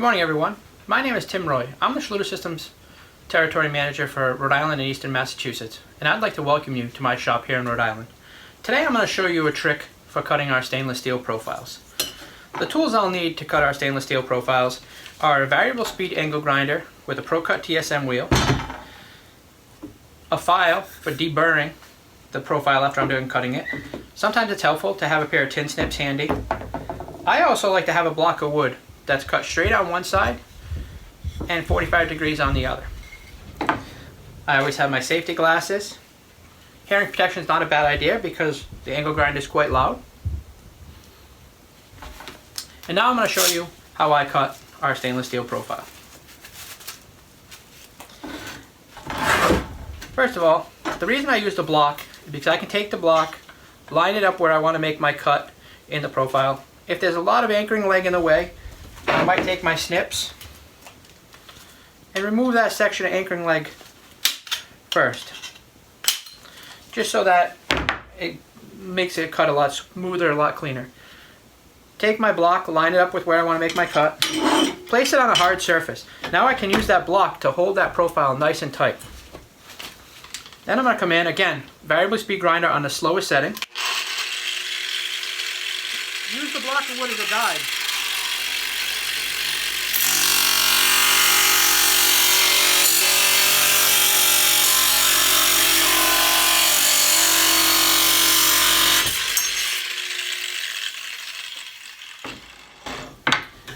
morning, everyone. My name is Tim Roy. I'm the Schluter-Systems Territory Manager for Rhode Island and Eastern Massachusetts, and I'd like to welcome you to my shop here in Rhode Island. Today I'm going to show you a trick for cutting our stainless steel profiles. The tools I'll need to cut our stainless steel profiles are a variable speed angle grinder with a ProCut TSM wheel, a file for deburring the profile after I'm done cutting it. Sometimes it's helpful to have a pair of tin snips handy. I also like to have a block of wood that's cut straight on one side and 45 degrees on the other. I always have my safety glasses. Hearing protection is not a bad idea because the angle grinder is quite loud. And now I'm going to show you how I cut our stainless steel profile. First of all, the reason I use the block is because I can take the block, line it up where I want to make my cut in the profile. If there's a lot of anchoring leg in the way, I might take my snips and remove that section of anchoring leg first, just so that it makes it cut a lot smoother, a lot cleaner. Take my block, line it up with where I want to make my cut, place it on a hard surface. Now I can use that block to hold that profile nice and tight. Then I'm going to come in, again, variable speed grinder on the slowest setting. Use the block of wood as a guide.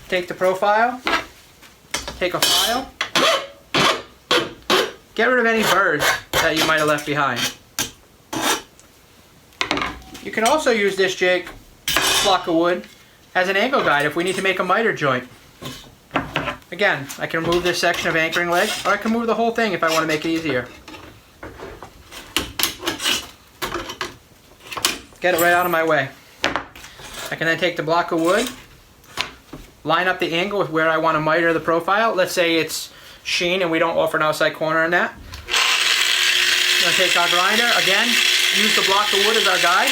Take the profile, take a file, get rid of any burrs that you might have left behind. You can also use this jig, block of wood, as an angle guide if we need to make a miter joint. Again, I can remove this section of anchoring leg, or I can move the whole thing if I want to make it easier. Get it right out of my way. I can then take the block of wood, line up the angle with where I want to miter the profile. Let's say it's sheen and we don't offer an outside corner in that. I'm going to take our grinder, again, use the block of wood as our guide.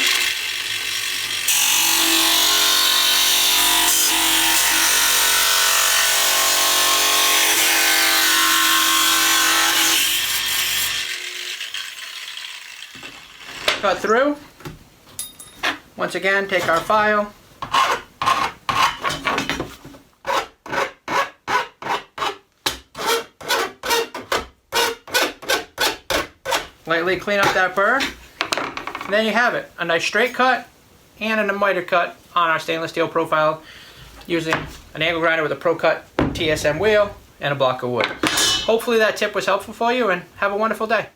Cut through. Once again, take our file. Lightly clean up that burr, and then you have it. A nice straight cut and a miter cut on our stainless steel profile using an angle grinder with a ProCut TSM wheel and a block of wood. Hopefully that tip was helpful for you, and have a wonderful day.